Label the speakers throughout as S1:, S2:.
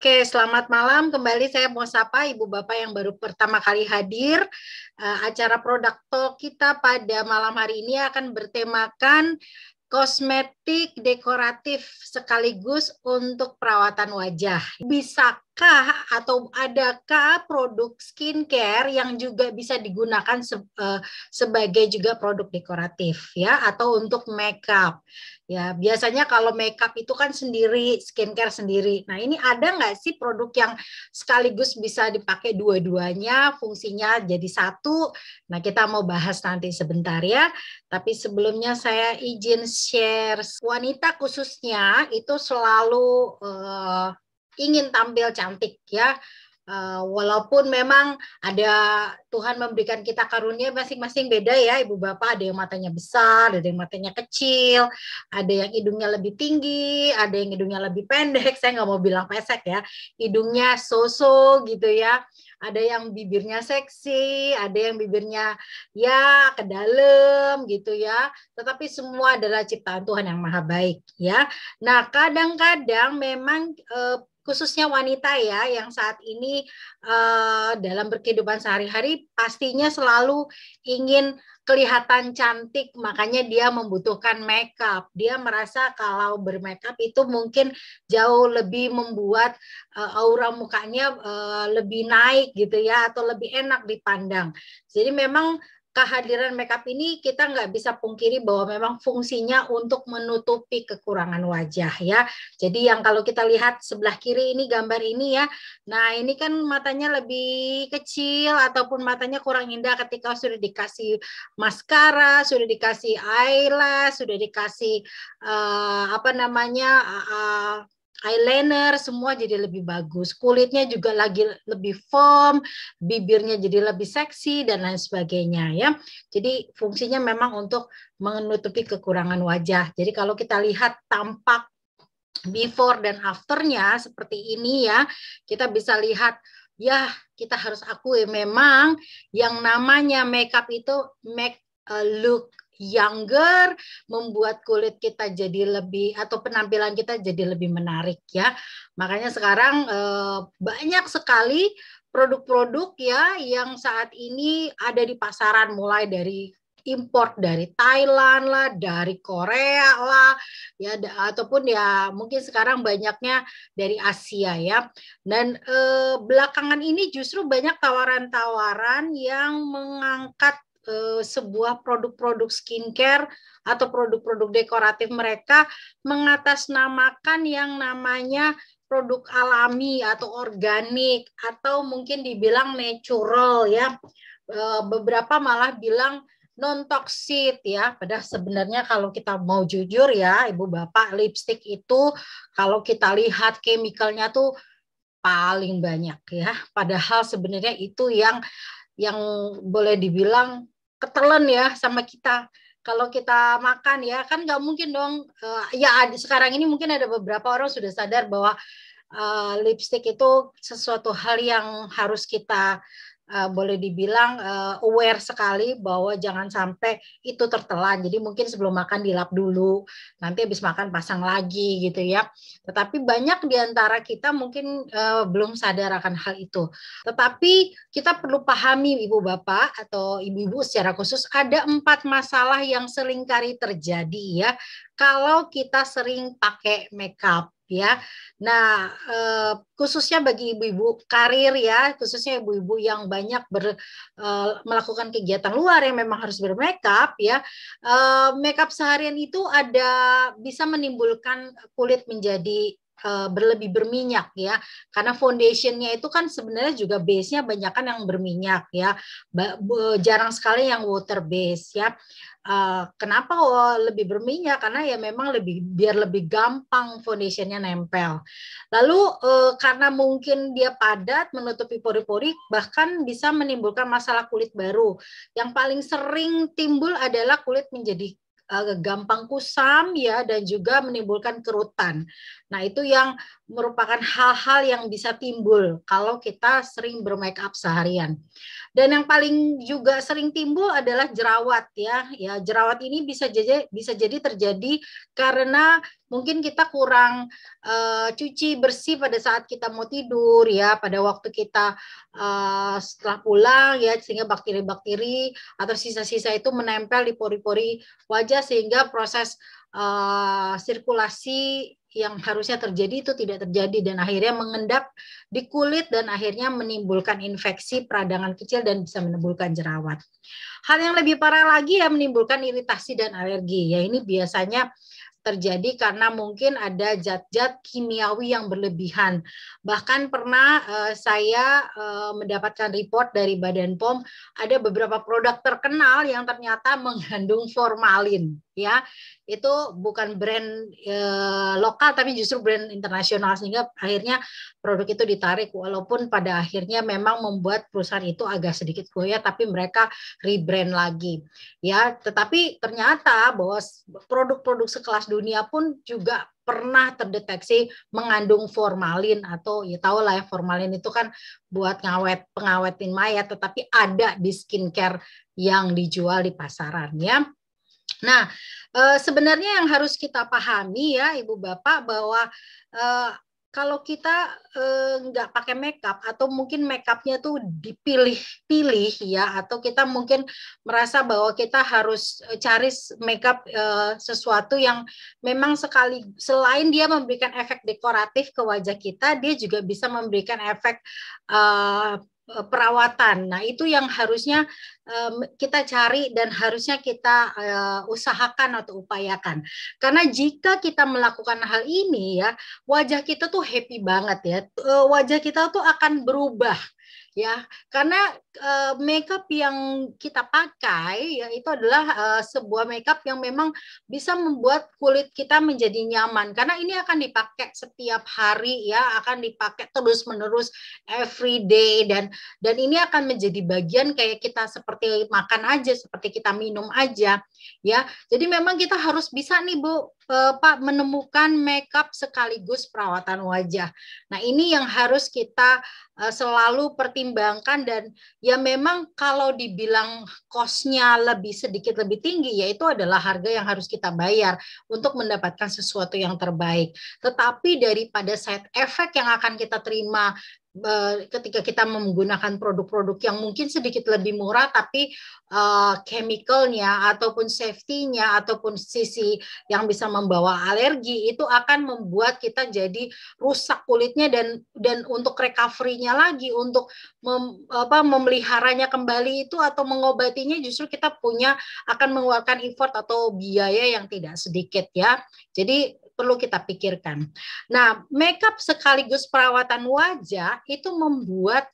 S1: Oke, selamat malam. Kembali saya mau sapa Ibu Bapak yang baru pertama kali hadir. Acara Produk Talk kita pada malam hari ini akan bertemakan kosmetik dekoratif sekaligus untuk perawatan wajah. Bisakah atau adakah produk skincare yang juga bisa digunakan sebagai juga produk dekoratif ya atau untuk makeup? Ya, biasanya kalau makeup itu kan sendiri, skincare sendiri. Nah, ini ada nggak sih produk yang sekaligus bisa dipakai dua-duanya, fungsinya jadi satu? Nah, kita mau bahas nanti sebentar ya. Tapi sebelumnya saya izin share, wanita khususnya itu selalu ingin tampil cantik ya. Walaupun memang ada Tuhan memberikan kita karunia masing-masing beda ya Ibu Bapak, ada yang matanya besar, ada yang matanya kecil, ada yang hidungnya lebih tinggi, ada yang hidungnya lebih pendek, saya nggak mau bilang pesek ya, hidungnya so-so gitu ya, ada yang bibirnya seksi, ada yang bibirnya ya ke dalam gitu ya, tetapi semua adalah ciptaan Tuhan yang maha baik ya. Nah kadang-kadang memang khususnya wanita ya yang saat ini dalam berkehidupan sehari-hari pastinya selalu ingin kelihatan cantik, makanya dia membutuhkan makeup. Dia merasa kalau bermakeup itu mungkin jauh lebih membuat aura mukanya lebih naik gitu ya, atau lebih enak dipandang. Jadi memang kehadiran makeup ini kita nggak bisa pungkiri bahwa memang fungsinya untuk menutupi kekurangan wajah ya. Jadi yang kalau kita lihat sebelah kiri ini gambar ini ya, nah ini kan matanya lebih kecil ataupun matanya kurang indah ketika sudah dikasih maskara, sudah dikasih eyelash, sudah dikasih apa namanya eyeliner, semua jadi lebih bagus. Kulitnya juga lagi lebih firm, bibirnya jadi lebih seksi dan lain sebagainya ya. Jadi fungsinya memang untuk menutupi kekurangan wajah. Jadi kalau kita lihat tampak before dan afternya seperti ini ya, kita bisa lihat ya, kita harus akui memang yang namanya makeup itu make a look younger, membuat kulit kita jadi lebih atau penampilan kita jadi lebih menarik ya. Makanya sekarang banyak sekali produk-produk ya yang saat ini ada di pasaran, mulai dari import dari Thailand lah, dari Korea lah, ya ataupun ya mungkin sekarang banyaknya dari Asia ya. Dan belakangan ini justru banyak tawaran-tawaran yang mengangkat sebuah produk-produk skincare atau produk-produk dekoratif mereka mengatasnamakan yang namanya produk alami atau organik atau mungkin dibilang natural ya. Beberapa malah bilang non toksik ya. Padahal sebenarnya kalau kita mau jujur ya Ibu Bapak, lipstick itu kalau kita lihat chemicalnya tuh paling banyak ya. Padahal sebenarnya itu yang boleh dibilang ketelen ya sama kita. Kalau kita makan ya kan nggak mungkin dong. Ya sekarang ini mungkin ada beberapa orang sudah sadar bahwa lipstick itu sesuatu hal yang harus kita boleh dibilang aware sekali bahwa jangan sampai itu tertelan. Jadi mungkin sebelum makan dilap dulu, nanti habis makan pasang lagi gitu ya. Tetapi banyak di antara kita mungkin belum sadar akan hal itu. Tetapi kita perlu pahami Ibu Bapak atau Ibu-ibu secara khusus ada 4 masalah yang seringkali terjadi ya kalau kita sering pakai makeup ya. Nah, khususnya bagi ibu-ibu karir ya, khususnya ibu-ibu yang banyak melakukan kegiatan luar yang memang harus bermakeup ya. Makeup seharian itu bisa menimbulkan kulit menjadi berlebih berminyak ya, karena foundationnya itu kan sebenarnya juga base-nya banyak kan yang berminyak ya, jarang sekali yang water base ya. Kenapa lebih berminyak? Karena ya memang biar lebih gampang foundationnya nempel. Lalu karena mungkin dia padat menutupi pori-pori, bahkan bisa menimbulkan masalah kulit baru. Yang paling sering timbul adalah kulit menjadi gampang kusam ya dan juga menimbulkan kerutan. Nah, itu yang merupakan hal-hal yang bisa timbul kalau kita sering bermake up seharian. Dan yang paling juga sering timbul adalah jerawat ya. Ya, jerawat ini bisa jadi terjadi karena mungkin kita kurang cuci bersih pada saat kita mau tidur ya, pada waktu kita setelah pulang ya, sehingga bakteri-bakteri atau sisa-sisa itu menempel di pori-pori wajah sehingga proses sirkulasi yang harusnya terjadi itu tidak terjadi dan akhirnya mengendap di kulit dan akhirnya menimbulkan infeksi peradangan kecil dan bisa menimbulkan jerawat. Hal yang lebih parah lagi ya menimbulkan iritasi dan alergi. Ya ini biasanya terjadi karena mungkin ada zat-zat kimiawi yang berlebihan. Bahkan pernah saya mendapatkan report dari Badan POM, ada beberapa produk terkenal yang ternyata mengandung formalin. Ya, itu bukan brand lokal tapi justru brand internasional sehingga akhirnya produk itu ditarik walaupun pada akhirnya memang membuat perusahaan itu agak sedikit goyah tapi mereka rebrand lagi. Ya, tetapi ternyata bahwa produk-produk sekelas dunia pun juga pernah terdeteksi mengandung formalin atau ya tahu lah ya formalin itu kan buat pengawetin mayat tetapi ada di skincare yang dijual di pasaran ya. Nah, sebenarnya yang harus kita pahami ya Ibu Bapak bahwa kalau kita nggak pakai makeup atau mungkin makeupnya tuh dipilih-pilih ya atau kita mungkin merasa bahwa kita harus cari makeup sesuatu yang memang sekali selain dia memberikan efek dekoratif ke wajah kita, dia juga bisa memberikan efek perawatan. Nah, itu yang harusnya kita cari dan harusnya kita usahakan atau upayakan. Karena jika kita melakukan hal ini ya, wajah kita tuh happy banget ya. Wajah kita tuh akan berubah ya. Karena makeup yang kita pakai ya itu adalah sebuah makeup yang memang bisa membuat kulit kita menjadi nyaman karena ini akan dipakai setiap hari ya, akan dipakai terus-menerus every day dan ini akan menjadi bagian kayak kita seperti makan aja, seperti kita minum aja ya. Jadi memang kita harus bisa nih Bu Pak menemukan makeup sekaligus perawatan wajah. Nah, ini yang harus kita selalu pertimbangkan dan ya memang kalau dibilang cost-nya sedikit lebih tinggi ya itu adalah harga yang harus kita bayar untuk mendapatkan sesuatu yang terbaik. Tetapi daripada side effect yang akan kita terima ketika kita menggunakan produk-produk yang mungkin sedikit lebih murah tapi chemical-nya ataupun safety-nya ataupun sisi yang bisa membawa alergi itu akan membuat kita jadi rusak kulitnya dan untuk recovery-nya lagi untuk memeliharanya kembali itu atau mengobatinya justru kita akan mengeluarkan effort atau biaya yang tidak sedikit ya. Jadi perlu kita pikirkan. Nah, makeup sekaligus perawatan wajah itu membuat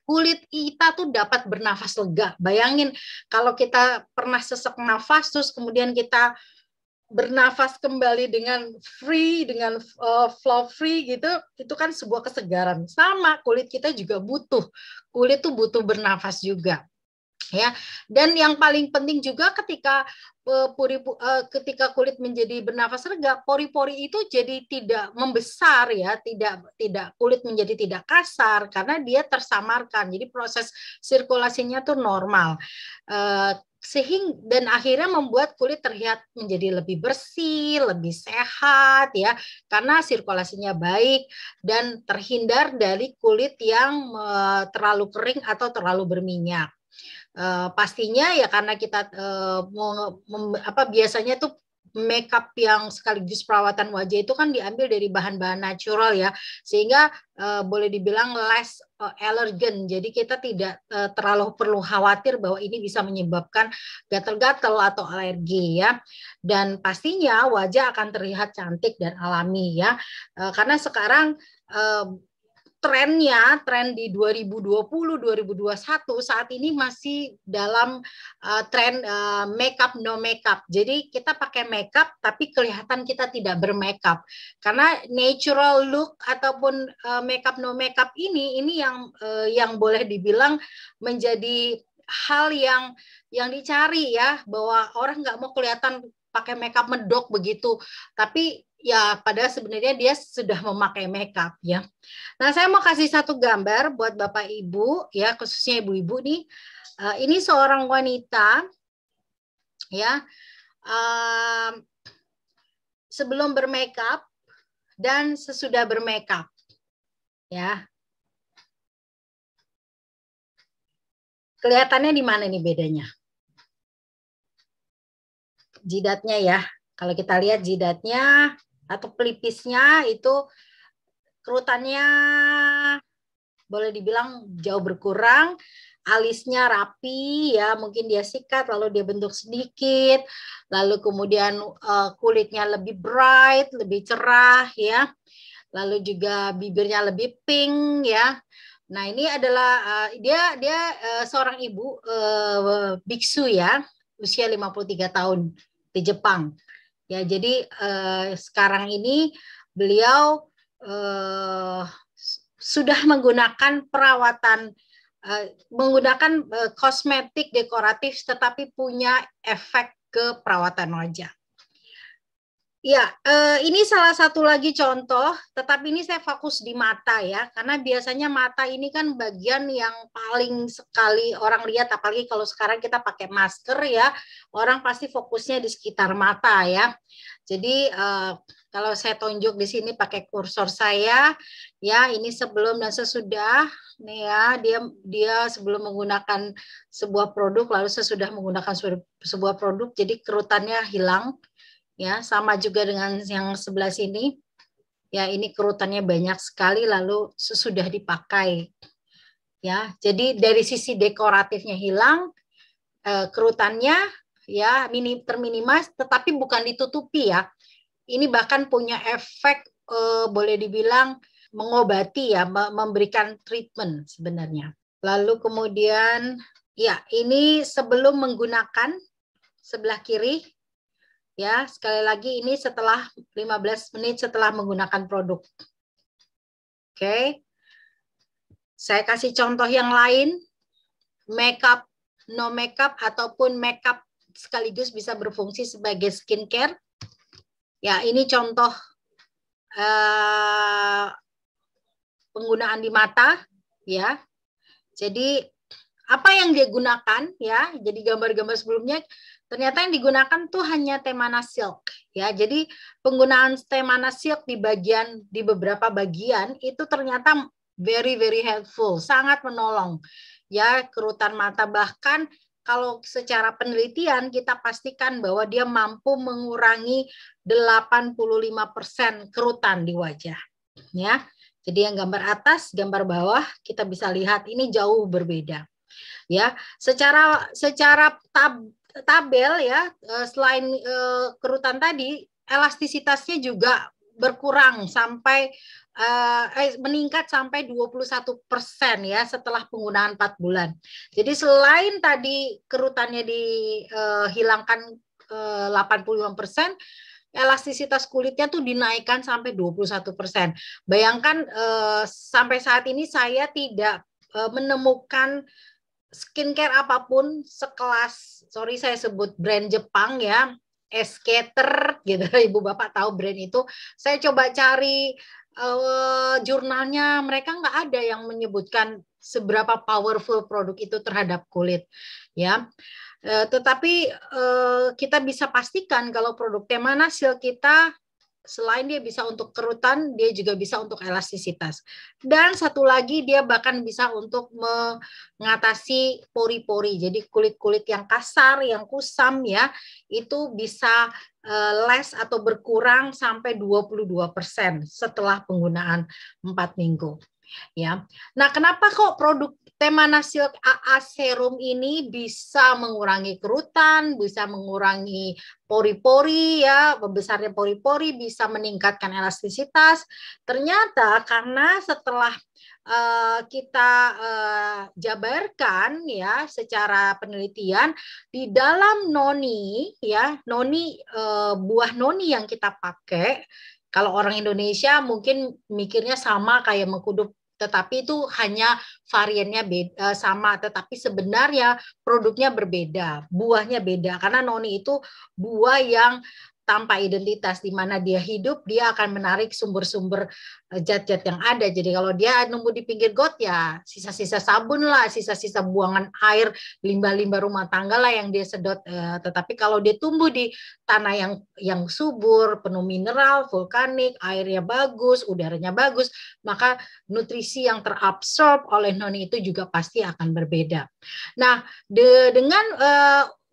S1: kulit kita tuh dapat bernafas lega. Bayangin kalau kita pernah sesak nafas terus kemudian kita bernafas kembali dengan free, dengan flow free gitu, itu kan sebuah kesegaran. Sama kulit kita juga butuh. Kulit tuh butuh bernafas juga. Ya, dan yang paling penting juga ketika kulit menjadi bernafas lega, pori-pori itu jadi tidak membesar ya, tidak kulit menjadi tidak kasar karena dia tersamarkan. Jadi proses sirkulasinya tuh normal. Dan akhirnya membuat kulit terlihat menjadi lebih bersih, lebih sehat ya, karena sirkulasinya baik dan terhindar dari kulit yang terlalu kering atau terlalu berminyak. Pastinya ya karena kita biasanya tuh makeup yang sekaligus perawatan wajah itu kan diambil dari bahan-bahan natural ya, sehingga boleh dibilang less allergen. Jadi kita tidak terlalu perlu khawatir bahwa ini bisa menyebabkan gatal-gatal atau alergi ya. Dan pastinya wajah akan terlihat cantik dan alami ya, karena sekarang tren di 2020-2021 saat ini masih dalam tren makeup no makeup. Jadi kita pakai makeup tapi kelihatan kita tidak bermakeup. Karena natural look ataupun makeup no makeup ini yang boleh dibilang menjadi hal yang dicari ya, bahwa orang nggak mau kelihatan pakai makeup medok begitu. Tapi ya pada sebenarnya dia sudah memakai makeup ya. Nah, saya mau kasih satu gambar buat Bapak Ibu ya, khususnya ibu-ibu nih. Ini seorang wanita ya. sebelum bermakeup dan sesudah bermakeup. Ya. Kelihatannya di mana nih bedanya? Jidatnya ya. Kalau kita lihat jidatnya atau pelipisnya itu kerutannya boleh dibilang jauh berkurang, alisnya rapi ya, mungkin dia sikat lalu dia bentuk sedikit, lalu kemudian kulitnya lebih bright, lebih cerah ya. Lalu juga bibirnya lebih pink ya. Nah, ini adalah dia seorang ibu biksu ya, usia 53 tahun di Jepang. Ya, jadi sekarang ini beliau sudah menggunakan perawatan menggunakan kosmetik dekoratif tetapi punya efek ke perawatan wajah. Ya, ini salah satu lagi contoh, tetapi ini saya fokus di mata ya, karena biasanya mata ini kan bagian yang paling sekali orang lihat, apalagi kalau sekarang kita pakai masker ya, orang pasti fokusnya di sekitar mata ya. Jadi kalau saya tunjuk di sini pakai kursor saya, ya ini sebelum dan sesudah, nih ya dia sebelum menggunakan sebuah produk, lalu sesudah menggunakan sebuah produk, jadi kerutannya hilang. Ya, sama juga dengan yang sebelah sini. Ya, ini kerutannya banyak sekali lalu sesudah dipakai. Ya, jadi dari sisi dekoratifnya hilang, kerutannya ya terminimas, tetapi bukan ditutupi ya. Ini bahkan punya efek boleh dibilang mengobati ya, memberikan treatment sebenarnya. Lalu kemudian ya, ini sebelum menggunakan sebelah kiri. Ya, sekali lagi ini setelah 15 menit setelah menggunakan produk. Oke. Saya kasih contoh yang lain. Makeup, no makeup ataupun makeup sekaligus bisa berfungsi sebagai skincare. Ya, ini contoh penggunaan di mata ya. Jadi apa yang dia gunakan ya? Jadi gambar-gambar sebelumnya ternyata yang digunakan tuh hanya Temana Silk ya. Jadi penggunaan Temana Silk di beberapa bagian itu ternyata very helpful, sangat menolong ya kerutan mata. Bahkan kalau secara penelitian kita pastikan bahwa dia mampu mengurangi 85% kerutan di wajah ya. Jadi yang gambar atas, gambar bawah kita bisa lihat ini jauh berbeda. Ya, secara tabel ya, selain kerutan tadi, elastisitasnya juga berkurang sampai meningkat sampai 21% ya setelah penggunaan 4 bulan. Jadi selain tadi kerutannya dihilangkan 85%, elastisitas kulitnya tuh dinaikkan sampai 21%. Bayangkan sampai saat ini saya tidak menemukan skincare apapun sekelas, sorry saya sebut brand Jepang ya, Esketer gitu, ibu bapak tahu brand itu. Saya coba cari jurnalnya, mereka nggak ada yang menyebutkan seberapa powerful produk itu terhadap kulit ya. Tetapi kita bisa pastikan kalau produk Temana Silk kita selain dia bisa untuk kerutan, dia juga bisa untuk elastisitas. Dan satu lagi dia bahkan bisa untuk mengatasi pori-pori. Jadi kulit-kulit yang kasar, yang kusam ya, itu bisa less atau berkurang sampai 22% setelah penggunaan 4 minggu. Ya. Nah, kenapa kok produk Temana Silk AA Serum ini bisa mengurangi kerutan, bisa mengurangi pori-pori ya, membesarnya pori-pori, bisa meningkatkan elastisitas. Ternyata karena setelah kita jabarkan ya secara penelitian di dalam noni ya, noni buah noni yang kita pakai, kalau orang Indonesia mungkin mikirnya sama kayak mengkudu, tetapi itu hanya variannya beda, sama, tetapi sebenarnya produknya berbeda, buahnya beda, karena noni itu buah yang tanpa identitas, di mana dia hidup, dia akan menarik sumber-sumber zat-zat yang ada. Jadi kalau dia nunggu di pinggir got, ya sisa-sisa sabun lah, sisa-sisa buangan air, limbah-limbah rumah tangga lah yang dia sedot. Tetapi kalau dia tumbuh di tanah yang subur, penuh mineral, vulkanik, airnya bagus, udaranya bagus, maka nutrisi yang terabsorb oleh noni itu juga pasti akan berbeda. Nah, dengan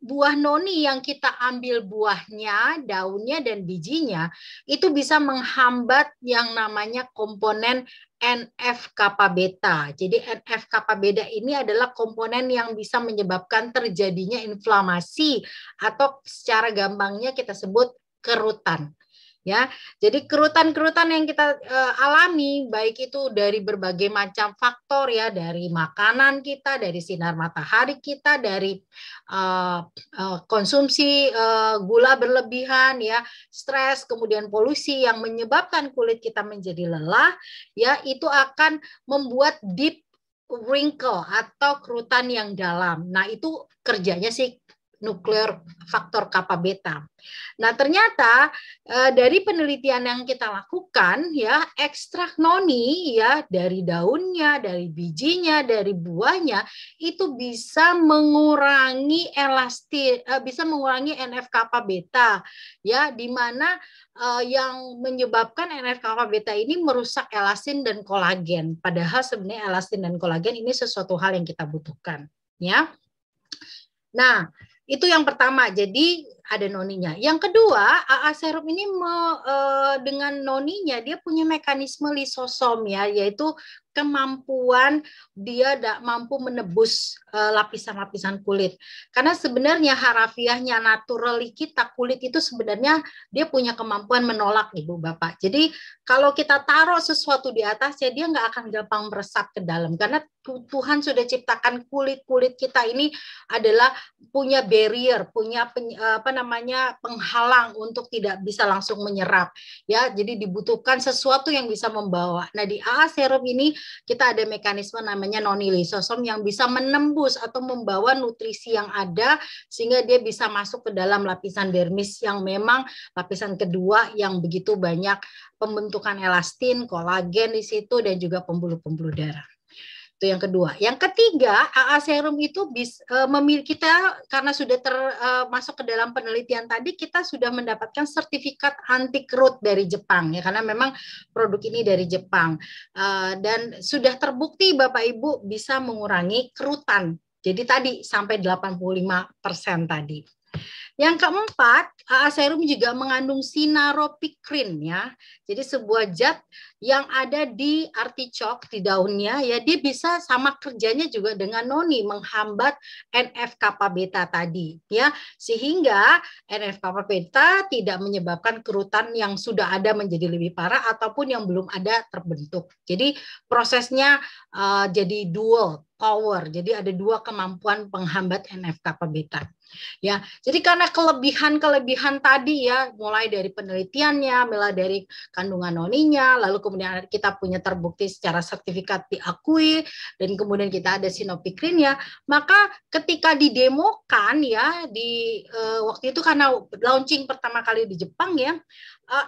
S1: buah noni yang kita ambil buahnya, daunnya, dan bijinya, itu bisa menghambat yang namanya komponen NF-kappa beta. Jadi NF-kappa beta ini adalah komponen yang bisa menyebabkan terjadinya inflamasi atau secara gampangnya kita sebut kerutan. Ya, jadi kerutan-kerutan yang kita alami baik itu dari berbagai macam faktor ya, dari makanan kita, dari sinar matahari kita, dari konsumsi gula berlebihan ya, stres, kemudian polusi yang menyebabkan kulit kita menjadi lelah ya, itu akan membuat deep wrinkle atau kerutan yang dalam. Nah, itu kerjanya sih nuklear faktor kappa beta. Nah, ternyata dari penelitian yang kita lakukan ya, ekstrak noni ya dari daunnya, dari bijinya, dari buahnya itu bisa mengurangi bisa mengurangi NF kappa beta ya, di mana yang menyebabkan NF kappa beta ini merusak elastin dan kolagen. Padahal sebenarnya elastin dan kolagen ini sesuatu hal yang kita butuhkan ya. Nah, itu yang pertama, jadi ada noninya. Yang kedua, AA serum ini dengan noninya dia punya mekanisme lisosom ya, yaitu kemampuan dia mampu menebus lapisan-lapisan kulit. Karena sebenarnya harafiahnya, naturally kita, kulit itu sebenarnya dia punya kemampuan menolak, Ibu Bapak. Jadi kalau kita taruh sesuatu di atasnya, dia nggak akan gampang meresap ke dalam. Karena Tuhan sudah ciptakan kulit-kulit kita ini adalah punya barrier, punya penghalang untuk tidak bisa langsung menyerap ya. Jadi dibutuhkan sesuatu yang bisa membawa. Nah, di AA serum ini kita ada mekanisme namanya noni lisosom yang bisa menembus atau membawa nutrisi yang ada sehingga dia bisa masuk ke dalam lapisan dermis yang memang lapisan kedua yang begitu banyak pembentukan elastin, kolagen di situ dan juga pembuluh-pembuluh darah. Itu yang kedua. Yang ketiga, AA serum itu memiliki kita karena sudah termasuk ke dalam penelitian tadi, kita sudah mendapatkan sertifikat anti kerut dari Jepang ya, karena memang produk ini dari Jepang dan sudah terbukti Bapak Ibu bisa mengurangi kerutan. Jadi tadi sampai 85% tadi. Yang keempat, AA serum juga mengandung sinaropikrin ya. Jadi sebuah zat yang ada di artichok di daunnya ya, dia bisa sama kerjanya juga dengan noni menghambat NF kappa beta tadi ya, sehingga NF kappa beta tidak menyebabkan kerutan yang sudah ada menjadi lebih parah ataupun yang belum ada terbentuk. Jadi prosesnya jadi dual power. Jadi ada dua kemampuan penghambat NF kappa beta. Ya, jadi karena kelebihan tadi ya, mulai dari penelitiannya, mulai dari kandungan noninya, lalu kemudian kita punya terbukti secara sertifikat diakui, dan kemudian kita ada sinopikrinnya, maka ketika didemokan ya di waktu itu karena launching pertama kali di Jepang ya,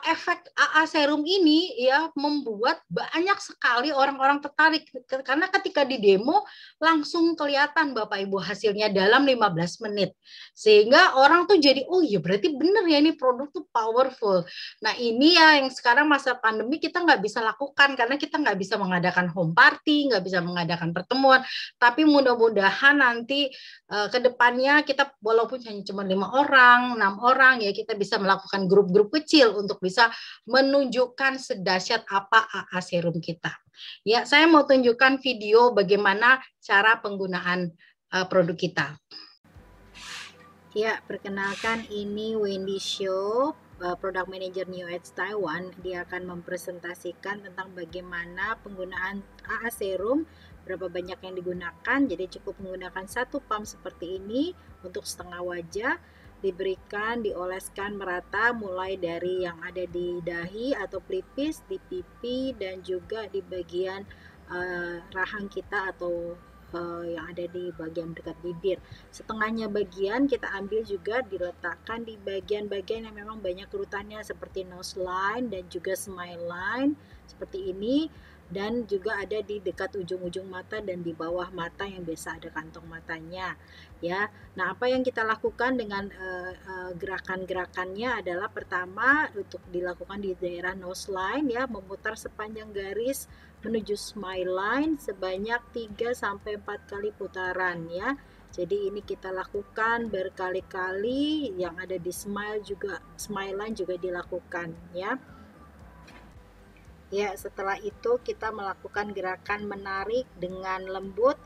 S1: efek AA serum ini ya membuat banyak sekali orang-orang tertarik karena ketika di demo langsung kelihatan Bapak Ibu hasilnya dalam 15 menit. Sehingga orang tuh jadi oh iya berarti bener ya ini produk tuh powerful. Nah ini ya yang sekarang masa pandemi kita nggak bisa lakukan karena kita nggak bisa mengadakan home party, nggak bisa mengadakan pertemuan. Tapi mudah-mudahan nanti ke depannya kita walaupun hanya cuma 5 orang, 6 orang ya kita bisa melakukan grup-grup kecil untuk bisa menunjukkan sedahsyat apa AA serum kita. Ya, saya mau tunjukkan video bagaimana cara penggunaan produk kita. Ya, perkenalkan ini Wendy Show, Product Manager New Age Taiwan. Dia akan mempresentasikan tentang bagaimana penggunaan AA serum, berapa banyak yang digunakan. Jadi cukup menggunakan satu pump seperti ini untuk setengah wajah, diberikan, dioleskan merata mulai dari yang ada di dahi atau pelipis, di pipi, dan juga di bagian rahang kita atau yang ada di bagian dekat bibir. Setengahnya bagian kita ambil juga diletakkan di bagian-bagian yang memang banyak kerutannya seperti nose line dan juga smile line seperti ini, dan juga ada di dekat ujung-ujung mata dan di bawah mata yang biasa ada kantong matanya ya. Nah, apa yang kita lakukan dengan gerakan-gerakannya adalah pertama untuk dilakukan di daerah nose line ya, memutar sepanjang garis menuju smile line sebanyak 3 sampai 4 kali putaran ya. Jadi ini kita lakukan berkali-kali, yang ada di smile line juga dilakukan ya. Ya, setelah itu kita melakukan gerakan menarik dengan lembut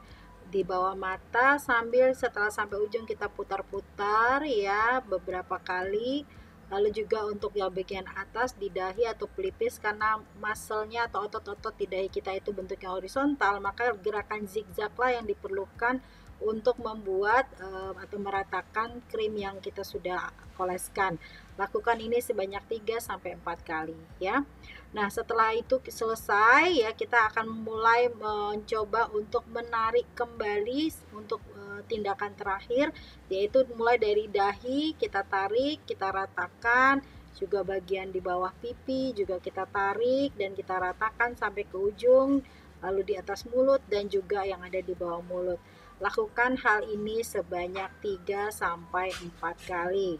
S1: di bawah mata sambil setelah sampai ujung kita putar-putar ya beberapa kali. Lalu juga untuk yang bagian atas di dahi atau pelipis, karena muscle-nya atau otot-otot di dahi kita itu bentuknya horizontal, maka gerakan zigzag lah yang diperlukan untuk membuat atau meratakan krim yang kita sudah oleskan. Lakukan ini sebanyak 3 sampai 4 kali ya. Nah, setelah itu selesai ya, kita akan mulai mencoba untuk menarik kembali untuk tindakan terakhir, yaitu mulai dari dahi kita tarik, kita ratakan, juga bagian di bawah pipi juga kita tarik dan kita ratakan sampai ke ujung, lalu di atas mulut dan juga yang ada di bawah mulut. Lakukan hal ini sebanyak 3 sampai 4 kali.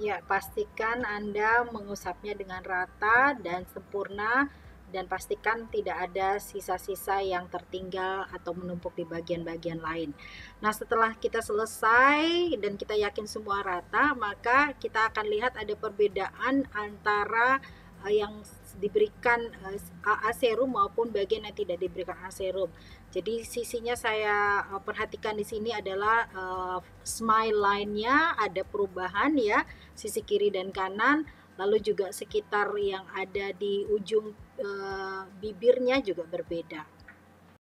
S1: Ya, pastikan Anda mengusapnya dengan rata dan sempurna, dan pastikan tidak ada sisa-sisa yang tertinggal atau menumpuk di bagian-bagian lain. Nah, setelah kita selesai dan kita yakin semua rata, maka kita akan lihat ada perbedaan antara yang diberikan serum maupun bagian yang tidak diberikan serum. Jadi sisinya saya perhatikan di sini adalah smile line-nya ada perubahan ya, sisi kiri dan kanan, lalu juga sekitar yang ada di ujung bibirnya juga berbeda.